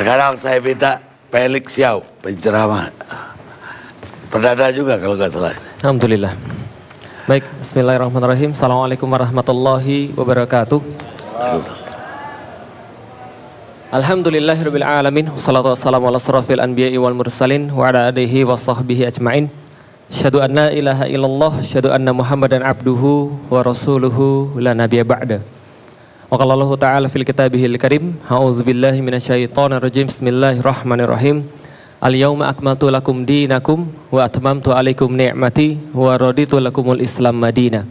Sekarang saya minta Felix Xiao, penceramah. Perdana juga kalau nggak salah. Alhamdulillah. Baik, bismillahirrahmanirrahim. Assalamualaikum warahmatullahi wabarakatuh. Alhamdulillahirabbil alamin. Wassalatu wassalamu ala asrofil anbiya'i wal mursalin wa ala alihi wa sahbihi ajma'in. Asyhadu an la ilaha illallah, asyhadu anna Muhammadan abduhu wa rasuluhu la nabiyya ba'da. Wa qala Allah ta'ala fil kitabihil karim, a'udzubillahi minasyaitonir rajim. Bismillahirrahmanirrahim. Al-yawma akmaltu lakum dinakum wa atmamtu alaikum ni'mati wa raditu lakumul Islam madina.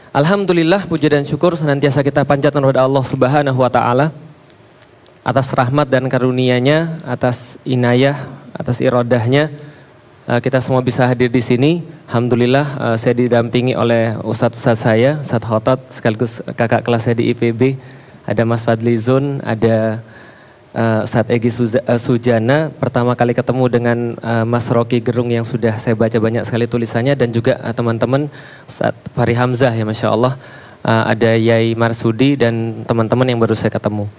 Alhamdulillah, puji dan syukur senantiasa kita panjatkan kepada Allah Subhanahu wa taala atas rahmat dan karunia-Nya, atas inayah, atas iradahnya kita semua bisa hadir di sini. Alhamdulillah, saya didampingi oleh ustadz saya, Ustadz Khotot, sekaligus kakak kelas saya di IPB. Ada Mas Fadli Zun, ada Ustadz Egy Sujana. Pertama kali ketemu dengan Mas Rocky Gerung yang sudah saya baca banyak sekali tulisannya, dan juga teman-teman Ustadz Fahri Hamzah ya Masya Allah. Ada Yai Marsudi dan teman-teman yang baru saya ketemu.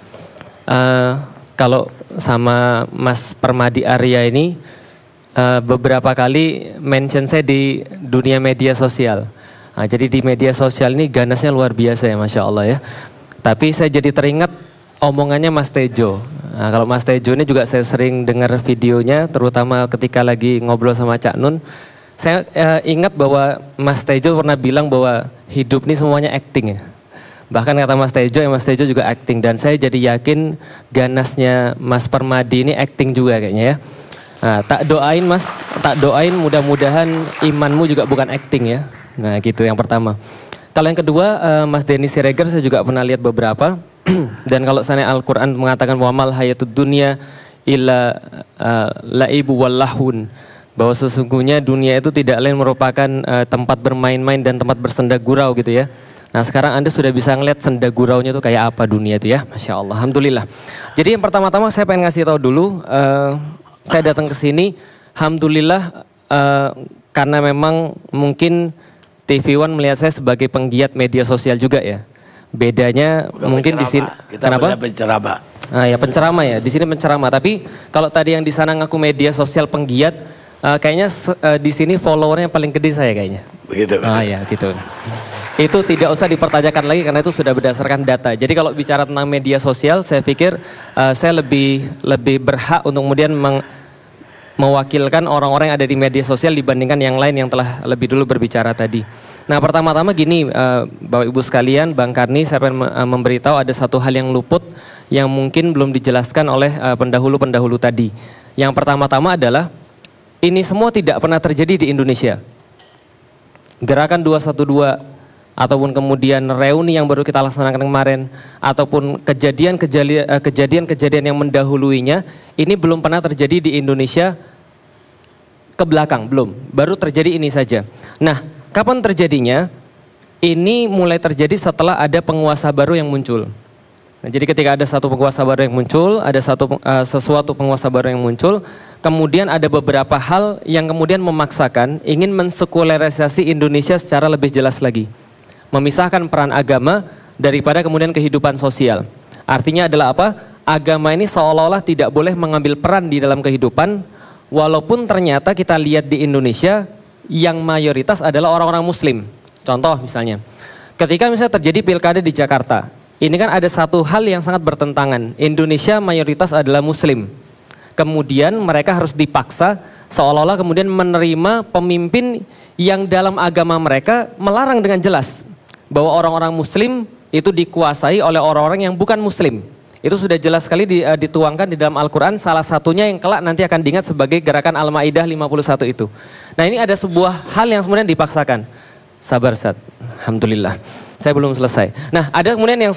Kalau sama Mas Permadi Arya ini beberapa kali mention saya di dunia media sosial. Jadi di media sosial ini ganasnya luar biasa ya Masya Allah ya. Tapi saya jadi teringat omongannya Mas Tejo. Nah, kalau Mas Tejo ini juga saya sering dengar videonya, terutama ketika lagi ngobrol sama Cak Nun. Saya ingat bahwa Mas Tejo pernah bilang bahwa hidup ini semuanya acting ya. Bahkan kata Mas Tejo, ya Mas Tejo juga acting. Dan saya jadi yakin ganasnya Mas Permadi ini acting juga kayaknya ya. Nah, tak doain Mas, tak doain mudah-mudahan imanmu juga bukan acting ya. Nah gitu yang pertama. Kalau yang kedua, Mas Denny Siregar saya juga pernah lihat beberapa. Dan kalau sana Al-Quran mengatakan wa mal hayatud dunya illa laibu wallahun, bahwa sesungguhnya dunia itu tidak lain merupakan tempat bermain-main dan tempat bersenda gurau gitu ya. Nah sekarang Anda sudah bisa ngeliat senda guraunya itu kayak apa dunia itu ya. Masya Allah, Alhamdulillah. Jadi yang pertama-tama saya pengen ngasih tahu dulu, saya datang ke sini Alhamdulillah karena memang mungkin TV One melihat saya sebagai penggiat media sosial juga ya. Bedanya bukan mungkin di sini kenapa? Penceramah. Ya penceramah ya, di sini penceramah. Tapi kalau tadi yang di sana ngaku media sosial penggiat, kayaknya di sini followernya paling gede saya kayaknya. Begitu. Ya gitu. Itu tidak usah dipertanyakan lagi karena itu sudah berdasarkan data. Jadi kalau bicara tentang media sosial, saya pikir saya lebih berhak untuk kemudian mewakilkan orang-orang yang ada di media sosial dibandingkan yang lain yang telah lebih dulu berbicara tadi. Nah pertama-tama gini Bapak Ibu sekalian, Bang Karni, saya pengen memberitahu ada satu hal yang luput yang mungkin belum dijelaskan oleh pendahulu-pendahulu tadi. Yang pertama-tama adalah ini semua tidak pernah terjadi di Indonesia. Gerakan 212 ataupun kemudian reuni yang baru kita laksanakan kemarin, ataupun kejadian-kejadian yang mendahuluinya, ini belum pernah terjadi di Indonesia ke belakang, belum. Baru terjadi ini saja. Nah, kapan terjadinya? Ini mulai terjadi setelah ada penguasa baru yang muncul. Nah, jadi ketika ada satu penguasa baru yang muncul, ada sesuatu penguasa baru yang muncul, kemudian ada beberapa hal yang kemudian memaksakan ingin mensekularisasi Indonesia secara lebih jelas lagi. Memisahkan peran agama daripada kemudian kehidupan sosial. Artinya adalah apa? Agama ini seolah-olah tidak boleh mengambil peran di dalam kehidupan, walaupun ternyata kita lihat di Indonesia yang mayoritas adalah orang-orang muslim. Contoh misalnya, ketika misalnya terjadi pilkada di Jakarta, ini kan ada satu hal yang sangat bertentangan. Indonesia mayoritas adalah muslim. Kemudian mereka harus dipaksa seolah-olah kemudian menerima pemimpin yang dalam agama mereka melarang dengan jelas bahwa orang-orang muslim itu dikuasai oleh orang-orang yang bukan muslim. Itu sudah jelas sekali dituangkan di dalam Al-Quran, salah satunya yang kelak nanti akan diingat sebagai gerakan Al-Ma'idah 51 itu. Nah ini ada sebuah hal yang kemudian dipaksakan. Sabar Ustaz, Alhamdulillah. Saya belum selesai. Nah ada kemudian yang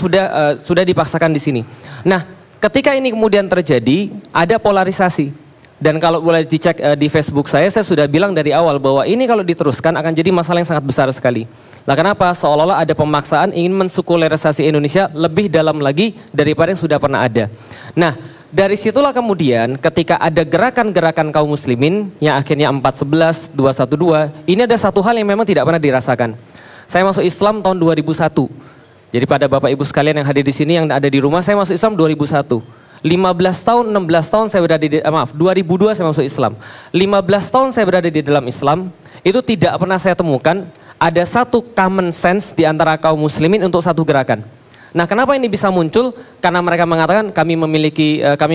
sudah dipaksakan di sini. Nah ketika ini kemudian terjadi, ada polarisasi. Dan kalau boleh dicek di Facebook saya sudah bilang dari awal bahwa ini kalau diteruskan akan jadi masalah yang sangat besar sekali. Lah kenapa? Seolah-olah ada pemaksaan ingin mensekularisasi Indonesia lebih dalam lagi daripada yang sudah pernah ada. Nah, dari situlah kemudian ketika ada gerakan-gerakan kaum muslimin yang akhirnya 411, 212, ini ada satu hal yang memang tidak pernah dirasakan. Saya masuk Islam tahun 2001. Jadi pada Bapak Ibu sekalian yang hadir di sini yang ada di rumah, saya masuk Islam 2001. 15 tahun, 16 tahun saya berada di, maaf, 2002 saya masuk Islam. 15 tahun saya berada di dalam Islam, itu tidak pernah saya temukan ada satu common sense di antara kaum muslimin untuk satu gerakan. Nah, kenapa ini bisa muncul? Karena mereka mengatakan kami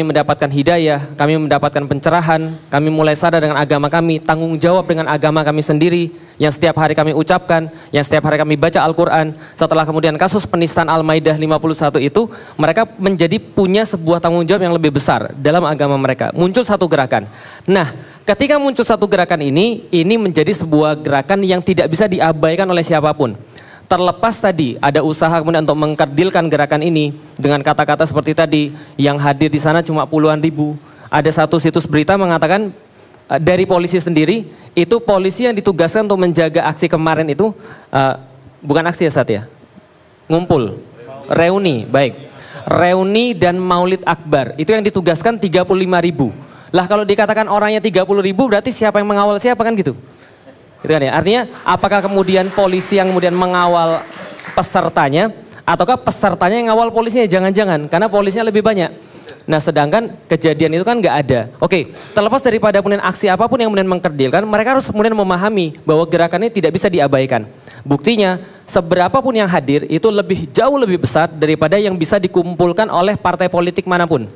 mendapatkan hidayah, kami mendapatkan pencerahan, kami mulai sadar dengan agama kami, tanggung jawab dengan agama kami sendiri, yang setiap hari kami ucapkan, yang setiap hari kami baca Al-Quran. Setelah kemudian kasus penistaan Al-Maidah 51 itu, mereka menjadi punya sebuah tanggung jawab yang lebih besar dalam agama mereka. Muncul satu gerakan. Nah, ketika muncul satu gerakan ini menjadi sebuah gerakan yang tidak bisa diabaikan oleh siapapun. Terlepas tadi ada usaha kemudian untuk mengkerdilkan gerakan ini dengan kata-kata seperti tadi, yang hadir di sana cuma puluhan ribu. Ada satu situs berita mengatakan dari polisi sendiri, itu polisi yang ditugaskan untuk menjaga aksi kemarin itu, bukan aksi ya Sat ya, ngumpul, reuni, baik, reuni dan maulid akbar, itu yang ditugaskan 35 ribu. Lah kalau dikatakan orangnya 30 ribu, berarti siapa yang mengawal siapa, kan gitu. Gitu kan ya? Artinya apakah kemudian polisi yang kemudian mengawal pesertanya, ataukah pesertanya yang ngawal polisinya? Jangan-jangan, karena polisinya lebih banyak. Nah, sedangkan kejadian itu kan nggak ada. Oke, terlepas daripada kemudian aksi apapun yang kemudian mengkerdilkan, mereka harus kemudian memahami bahwa gerakan ini tidak bisa diabaikan. Buktinya, seberapapun yang hadir itu jauh lebih besar daripada yang bisa dikumpulkan oleh partai politik manapun.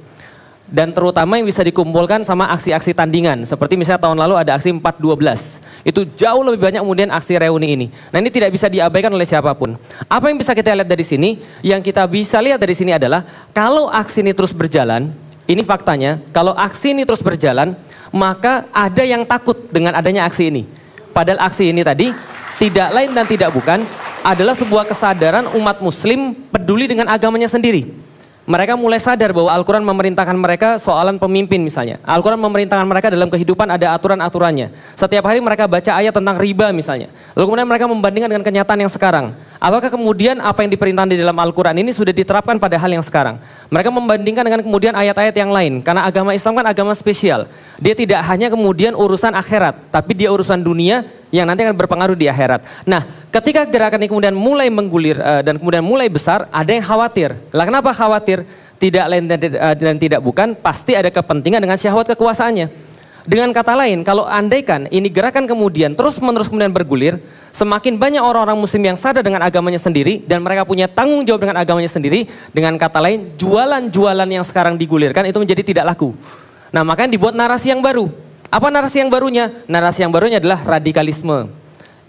Dan terutama yang bisa dikumpulkan sama aksi-aksi tandingan. Seperti misalnya tahun lalu ada aksi 412. Itu jauh lebih banyak kemudian aksi reuni ini. Nah, ini tidak bisa diabaikan oleh siapapun. Apa yang bisa kita lihat dari sini? Yang kita bisa lihat dari sini adalah kalau aksi ini terus berjalan, ini faktanya, kalau aksi ini terus berjalan, maka ada yang takut dengan adanya aksi ini. Padahal aksi ini tadi tidak lain dan tidak bukan adalah sebuah kesadaran umat muslim peduli dengan agamanya sendiri. Mereka mulai sadar bahwa Al-Quran memerintahkan mereka soalan pemimpin misalnya. Al-Quran memerintahkan mereka dalam kehidupan ada aturan-aturannya. Setiap hari mereka baca ayat tentang riba misalnya. Lalu kemudian mereka membandingkan dengan kenyataan yang sekarang. Apakah kemudian apa yang diperintahkan di dalam Al-Quran ini sudah diterapkan pada hal yang sekarang? Mereka membandingkan dengan kemudian ayat-ayat yang lain. Karena agama Islam kan agama spesial. Dia tidak hanya kemudian urusan akhirat, tapi dia urusan dunia yang nanti akan berpengaruh di akhirat. Nah, ketika gerakan ini kemudian mulai menggulir dan kemudian mulai besar, ada yang khawatir. Lah kenapa khawatir? Tidak lain dan tidak bukan, pasti ada kepentingan dengan syahwat kekuasaannya. Dengan kata lain, kalau andaikan ini gerakan kemudian terus-menerus kemudian bergulir, semakin banyak orang-orang muslim yang sadar dengan agamanya sendiri dan mereka punya tanggung jawab dengan agamanya sendiri. Dengan kata lain, jualan-jualan yang sekarang digulirkan itu menjadi tidak laku. Nah, makanya dibuat narasi yang baru. Apa narasi yang barunya? Narasi yang barunya adalah radikalisme,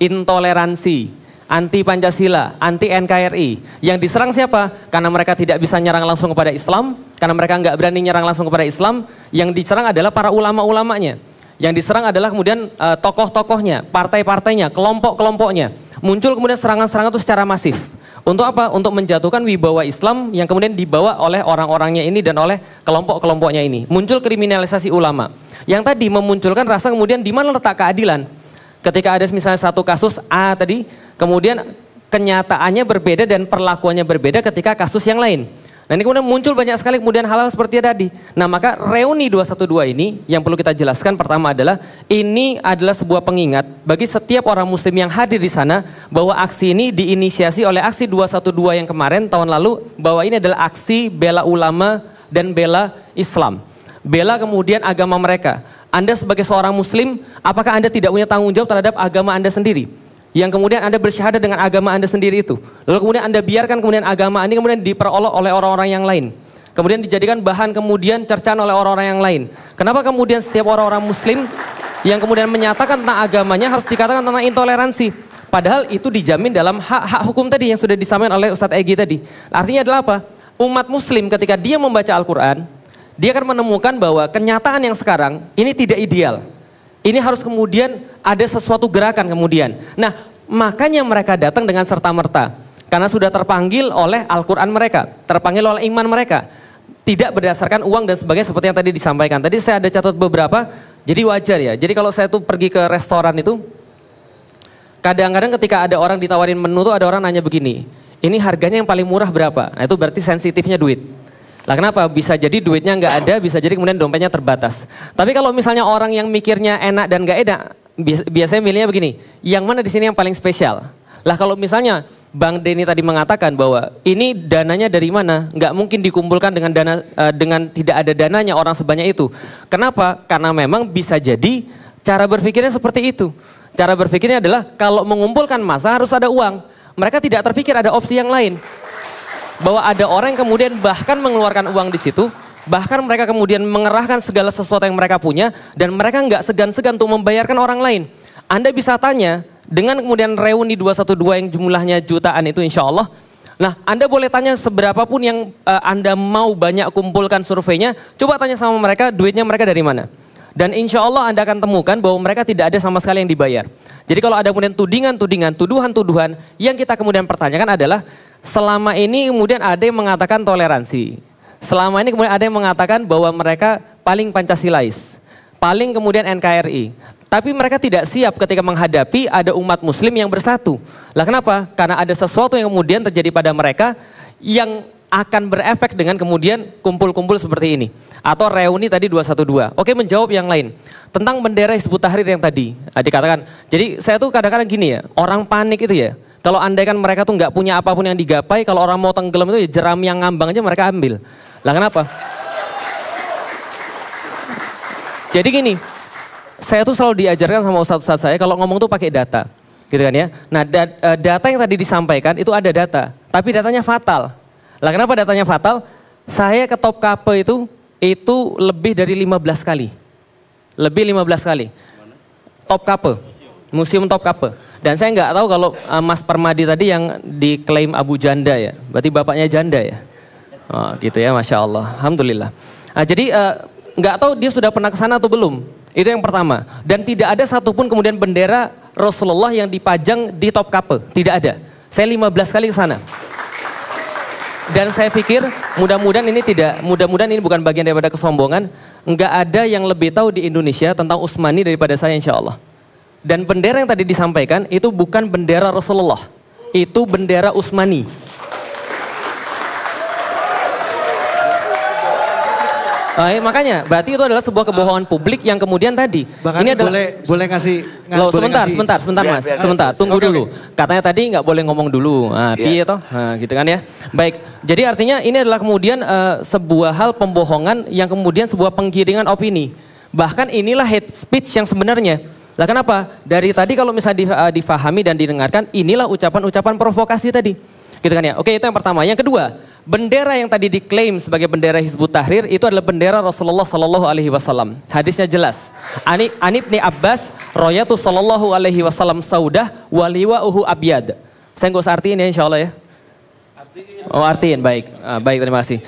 intoleransi, anti Pancasila, anti NKRI. Yang diserang siapa? Karena mereka tidak bisa nyerang langsung kepada Islam, karena mereka nggak berani nyerang langsung kepada Islam. Yang diserang adalah para ulama-ulamanya. Yang diserang adalah kemudian tokoh-tokohnya, partai-partainya, kelompok-kelompoknya. Muncul kemudian serangan-serangan itu secara masif. Untuk apa? Untuk menjatuhkan wibawa Islam yang kemudian dibawa oleh orang-orangnya ini dan oleh kelompok-kelompoknya ini. Muncul kriminalisasi ulama. Yang tadi memunculkan rasa kemudian di mana letak keadilan. Ketika ada misalnya satu kasus A tadi, kemudian kenyataannya berbeda dan perlakuannya berbeda ketika kasus yang lain. Nah, ini kemudian muncul banyak sekali kemudian hal-hal seperti tadi. Nah, maka reuni 212 ini yang perlu kita jelaskan pertama adalah ini adalah sebuah pengingat bagi setiap orang muslim yang hadir di sana bahwa aksi ini diinisiasi oleh aksi 212 yang kemarin tahun lalu, bahwa ini adalah aksi bela ulama dan bela Islam. Bela kemudian agama mereka. Anda sebagai seorang muslim, apakah Anda tidak punya tanggung jawab terhadap agama Anda sendiri? Yang kemudian Anda bersyahadat dengan agama Anda sendiri itu. Lalu kemudian Anda biarkan kemudian agama ini kemudian diperolok oleh orang-orang yang lain. Kemudian dijadikan bahan kemudian cercaan oleh orang-orang yang lain. Kenapa kemudian setiap orang-orang muslim yang kemudian menyatakan tentang agamanya harus dikatakan tentang intoleransi? Padahal itu dijamin dalam hak-hak hukum tadi yang sudah disampaikan oleh Ustadz Egy tadi. Artinya adalah apa? Umat muslim ketika dia membaca Al-Quran, dia akan menemukan bahwa kenyataan yang sekarang ini tidak ideal. Ini harus kemudian ada sesuatu gerakan kemudian. Nah, makanya mereka datang dengan serta-merta. Karena sudah terpanggil oleh Al-Quran mereka, terpanggil oleh iman mereka. Tidak berdasarkan uang dan sebagainya seperti yang tadi disampaikan. Tadi saya ada catat beberapa, jadi wajar ya. Jadi kalau saya tuh pergi ke restoran itu, kadang-kadang ketika ada orang ditawarin menu tuh ada orang nanya begini, ini harganya yang paling murah berapa? Nah, itu berarti sensitifnya duit. Lah kenapa? Bisa jadi duitnya nggak ada, bisa jadi kemudian dompetnya terbatas. Tapi kalau misalnya orang yang mikirnya enak dan nggak enak, biasanya milihnya begini, yang mana di sini yang paling spesial? Lah kalau misalnya Bang Denny tadi mengatakan bahwa ini dananya dari mana? Nggak mungkin dikumpulkan dengan dana dengan tidak ada dananya orang sebanyak itu. Kenapa? Karena memang bisa jadi cara berpikirnya seperti itu. Cara berpikirnya adalah kalau mengumpulkan massa harus ada uang. Mereka tidak terpikir ada opsi yang lain. Bahwa ada orang yang kemudian bahkan mengeluarkan uang di situ, bahkan mereka kemudian mengerahkan segala sesuatu yang mereka punya, dan mereka nggak segan-segan untuk membayarkan orang lain. Anda bisa tanya, dengan kemudian reuni 212 yang jumlahnya jutaan itu insya Allah, nah Anda boleh tanya seberapapun yang Anda mau banyak kumpulkan surveinya, coba tanya sama mereka duitnya mereka dari mana. Dan insya Allah Anda akan temukan bahwa mereka tidak ada sama sekali yang dibayar. Jadi kalau ada kemudian tudingan-tudingan, tuduhan-tuduhan, yang kita kemudian pertanyakan adalah, selama ini kemudian ada yang mengatakan toleransi. Selama ini kemudian ada yang mengatakan bahwa mereka paling Pancasilais, paling kemudian NKRI. Tapi mereka tidak siap ketika menghadapi ada umat muslim yang bersatu. Lah kenapa? Karena ada sesuatu yang kemudian terjadi pada mereka yang akan berefek dengan kemudian kumpul-kumpul seperti ini. Atau reuni tadi 212. Oke, menjawab yang lain. Tentang bendera Hizbut Tahrir yang tadi dikatakan. Jadi saya tuh kadang-kadang gini ya, orang panik itu ya. Kalau andai kan mereka tuh nggak punya apapun yang digapai, kalau orang mau tenggelam itu ya jeram yang ngambang aja mereka ambil. Lah kenapa? Jadi gini, saya tuh selalu diajarkan sama ustadz-ustadz saya kalau ngomong tuh pakai data, gitu kan ya. Nah data yang tadi disampaikan itu ada data, tapi datanya fatal. Lah kenapa datanya fatal? Saya ke Topkapi itu lebih dari 15 kali. Lebih 15 kali. Topkapi, Museum Topkapi. Dan saya nggak tahu kalau Mas Permadi tadi yang diklaim Abu Janda ya, berarti bapaknya janda ya. Oh, gitu ya, Masya Allah, Alhamdulillah. Nah, jadi nggak tahu dia sudah pernah ke sana atau belum. Itu yang pertama. Dan tidak ada satupun kemudian bendera Rasulullah yang dipajang di Topkapi. Tidak ada. Saya 15 kali ke sana. Dan saya pikir mudah-mudahan ini bukan bagian daripada kesombongan. Nggak ada yang lebih tahu di Indonesia tentang Utsmani daripada saya insya Allah. Dan bendera yang tadi disampaikan itu bukan bendera Rasulullah. Itu bendera Utsmani. Makanya berarti itu adalah sebuah kebohongan publik yang kemudian tadi. Bahkan ini adalah, boleh ngasih. Loh, sebentar Mas, sebentar. Tunggu dulu. Katanya tadi nggak boleh ngomong dulu. Piye toh? Nah, gitu kan ya. Baik. Jadi artinya ini adalah kemudian sebuah hal pembohongan yang kemudian sebuah penggiringan opini. Bahkan inilah hate speech yang sebenarnya. Lah kenapa? Dari tadi kalau misalnya difahami dan didengarkan, inilah ucapan-ucapan provokasi tadi. Gitu kan ya. Oke, itu yang pertama. Yang kedua, bendera yang tadi diklaim sebagai bendera Hizbut Tahrir itu adalah bendera Rasulullah Sallallahu Alaihi Wasallam. Hadisnya jelas. Anibni Abbas, royatu Sallallahu Alaihi Wasallam saudah, waliwa'uhu abyad. Saya nggak usah artiin ya, insya Allah ya. Oh, artiin, baik. Baik, terima kasih.